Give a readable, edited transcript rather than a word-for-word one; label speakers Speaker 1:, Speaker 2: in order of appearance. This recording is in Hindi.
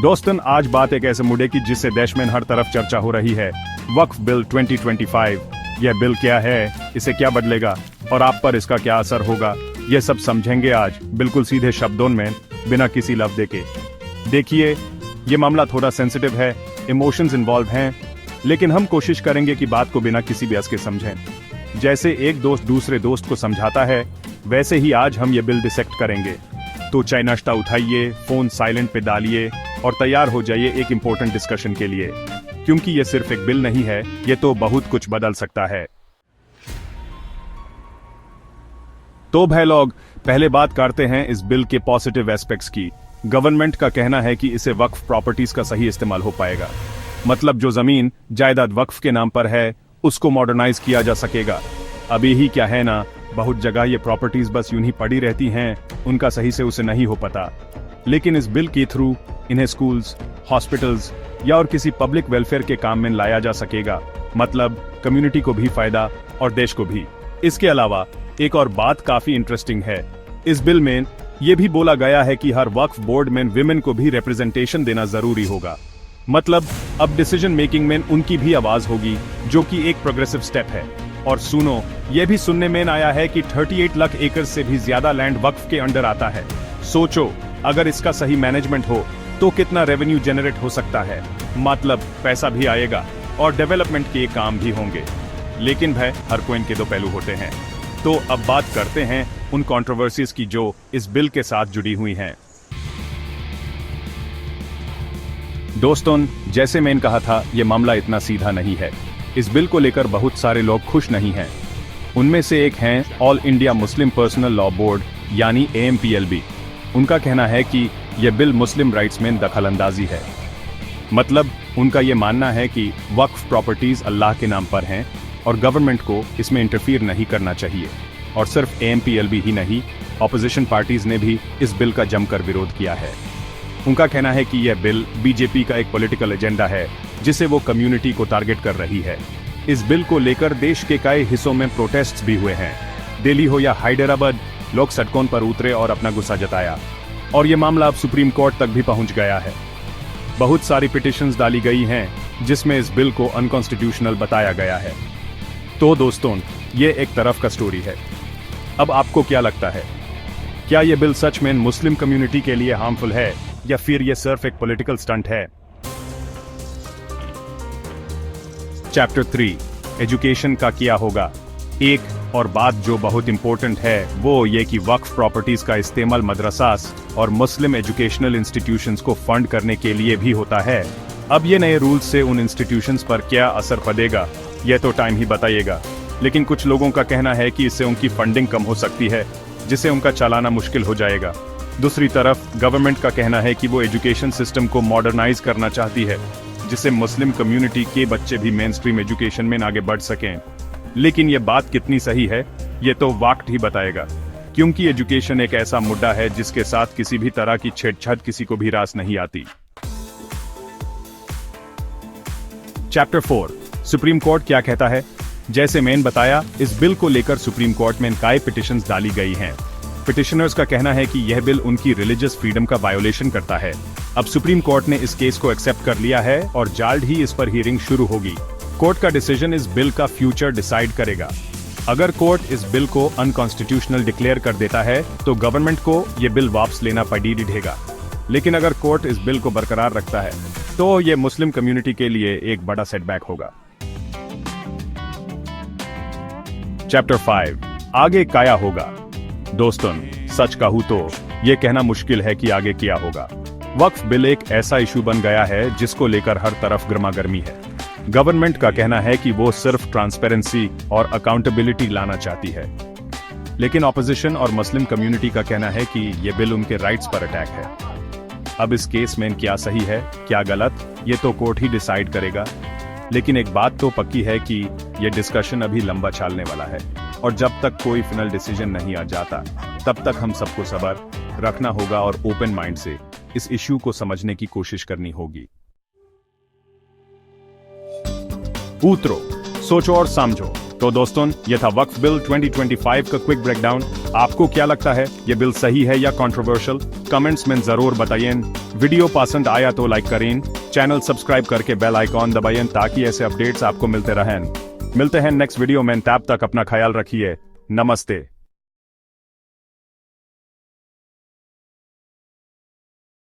Speaker 1: दोस्तन, आज बात एक ऐसे मुद्दे की जिससे देश में हर तरफ चर्चा हो रही है, वक्फ बिल 2025। यह बिल क्या है, इसे क्या बदलेगा और आप पर इसका क्या असर होगा, यह सब समझेंगे आज, बिल्कुल सीधे शब्दों में, बिना किसी लफ्ज़ के। देखिए, ये मामला थोड़ा सेंसिटिव है, इमोशंस इन्वॉल्व हैं, लेकिन हम कोशिश करेंगे कि बात को बिना किसी बहस के समझें। जैसे एक दोस्त दूसरे दोस्त को समझाता है, वैसे ही आज हम ये बिल डिसेक्ट करेंगे। तो चाय नाश्ता उठाइए, फोन साइलेंट पे डालिए और तैयार हो जाइए एक इम्पोर्टेंट डिस्कशन के लिए, क्योंकि ये सिर्फ एक बिल नहीं है, ये तो बहुत कुछ बदल सकता है। तो भाई लोग, पहले बात करते हैं इस बिल के पॉजिटिव एस्पेक्ट्स की। गवर्नमेंट का कहना है कि इससे वक्फ प्रॉपर्टीज का सही इस्तेमाल हो पाएगा। मतलब जो जमीन जायदाद वक्फ के नाम पर है, उसको मॉडर्नाइज किया जा सकेगा। अभी ही क्या है ना, बहुत जगह ये प्रॉपर्टीज बस यूं ही पड़ी रहती हैं, उनका सही से उसे नहीं हो पता। लेकिन इस बिल के थ्रू इन्हें स्कूल्स, हॉस्पिटल्स या और किसी पब्लिक वेलफेयर के काम में लाया जा सकेगा। मतलब कम्युनिटी को भी फायदा और देश को भी। इसके अलावा एक और बात काफी इंटरेस्टिंग है, इस बिल में यह भी बोला गया है कि हर वक्फ बोर्ड में विमेन को भी रिप्रेजेंटेशन देना जरूरी होगा। मतलब अब डिसीजन मेकिंग में उनकी भी आवाज होगी, जो कि एक प्रोग्रेसिव स्टेप है। और सुनो, यह भी सुनने में आया है कि 38 लाख एकड़ से भी ज्यादा लैंड वक्फ के अंडर आता है। सोचो, अगर इसका सही मैनेजमेंट हो तो कितना रेवेन्यू जनरेट हो सकता है। मतलब पैसा भी आएगा और डेवलपमेंट के काम भी होंगे। लेकिन भाई, हर कोइन के दो पहलू होते हैं। तो अब बात करते हैं उन कंट्रोवर्सीज की जो इस बिल के साथ जुड़ी हुई हैं। दोस्तों, जैसे मैंने कहा था, यह मामला इतना सीधा नहीं है। इस बिल को लेकर बहुत सारे लोग खुश नहीं हैं। उनमें से एक हैं all India Muslim personal law board यानी AMPLB। उनका कहना है कि यह बिल मुस्लिम राइट्स में दखलंदाजी है। मतलब उनका यह मानना है कि वक्फ प्रॉपर्टीज अल्लाह के नाम पर हैं और गवर्नमेंट को इसमें इंटरफियर नहीं करना चाहिए। और सिर्फ AMPLB ही नहीं, ऑपोजिशन पार्टीज ने भी इस बिल का जमकर विरोध किया है। उनका कहना है कि यह बिल BJP का एक पॉलिटिकल एजेंडा है, जिसे वो कम्युनिटी को टारगेट कर रही है। इस बिल को लेकर देश के कई हिस्सों में प्रोटेस्ट्स भी हुए हैं। दिल्ली हो या हैदराबाद, लोग सड़कों पर उतरे और अपना गुस्सा जताया। और ये मामला अब सुप्रीम कोर्ट तक भी पहुंच गया है। बहुत सारी पिटिशंस डाली गई हैं, जिसमें इस बिल को अनकॉन्स्टिट्यूशनल बताया गया है। तो दोस्तों, ये एक तरफ का स्टोरी है। अब आपको क्या लगता है, क्या यह बिल सच में मुस्लिम कम्युनिटी के लिए हार्मफुल है या फिर यह सिर्फ एक पॉलिटिकल स्टंट है? चैप्टर 3, एजुकेशन का क्या होगा। एक और बात जो बहुत इंपॉर्टेंट है, वो ये कि वक्फ प्रॉपर्टीज का इस्तेमाल मदरसास और मुस्लिम एजुकेशनल इंस्टीट्यूशंस को फंड करने के लिए भी होता है। अब ये नए रूल्स से उन इंस्टीट्यूशंस पर क्या असर पड़ेगा, यह तो टाइम ही बताएगा। लेकिन कुछ लोगों का कहना है कि इससे उनकी फंडिंग कम हो सकती है, जिससे उनका चलाना मुश्किल हो जाएगा। दूसरी तरफ गवर्नमेंट का कहना है कि वो एजुकेशन सिस्टम को मॉडर्नाइज करना चाहती है, जिससे मुस्लिम कम्युनिटी के बच्चे भी मेन स्ट्रीम एजुकेशन में आगे बढ़ सकें। लेकिन ये बात कितनी सही है, ये तो वक्त ही बताएगा, क्योंकि एजुकेशन एक ऐसा मुद्दा है जिसके साथ किसी भी तरह की छेड़छाड़ किसी को भी रास नहीं आती। चैप्टर 4, सुप्रीम कोर्ट क्या कहता है। जैसे मैंने बताया, इस बिल को लेकर सुप्रीम कोर्ट में कई पिटिशंस डाली गई हैं। पिटिशनर्स का कहना है कि यह बिल उनकी रिलीजियस फ्रीडम का वायोलेशन करता है। अब सुप्रीम कोर्ट ने इस केस को एक्सेप्ट कर लिया है और जल्द ही इस पर हियरिंग शुरू होगी। कोर्ट का डिसीजन इस बिल का फ्यूचर डिसाइड करेगा। अगर कोर्ट इस बिल को अनकॉन्स्टिट्यूशनल डिक्लेयर कर देता है, तो गवर्नमेंट को यह बिल वापस लेना पड़ेगा। लेकिन अगर कोर्ट इस बिल को बरकरार रखता है, तो यह मुस्लिम कम्युनिटी के लिए एक बड़ा सेटबैक होगा। चैप्टर 5, आगे क्या होगा। दोस्तों, सच कहूं तो यह कहना मुश्किल है कि आगे क्या होगा। वक्फ बिल एक ऐसा इशू बन गया है जिसको लेकर हर तरफ गर्मागर्मी है। गवर्नमेंट का कहना है कि वो सिर्फ ट्रांसपेरेंसी और अकाउंटेबिलिटी लाना चाहती है, लेकिन ऑपोजिशन और मुस्लिम कम्युनिटी का कहना है कि यह बिल उनके राइट्स पर अटैक है। अब इस केस में क्या सही है, क्या गलत, ये तो कोर्ट ही डिसाइड करेगा। लेकिन एक बात तो पक्की है कि यह डिस्कशन अभी लंबा चलने वाला है, और जब तक कोई फाइनल डिसीजन नहीं आ जाता, तब तक हम सबको सब्र रखना होगा और ओपन माइंड से इस इश्यू को समझने की कोशिश करनी होगी। उतरो, सोचो और समझो। तो दोस्तों, ये था वक्फ बिल 2025 का क्विक ब्रेकडाउन। आपको क्या लगता है, ये बिल सही है या कंट्रोवर्शियल? कमेंट्स में जरूर बताइए। वीडियो पसंद आया तो लाइक करें, चैनल सब्सक्राइब करके बेल आइकॉन दबाइए ताकि ऐसे अपडेट्स आपको मिलते रहें। मिलते हैं नेक्स्ट वीडियो में, तब तक अपना ख्याल रखिए। नमस्ते।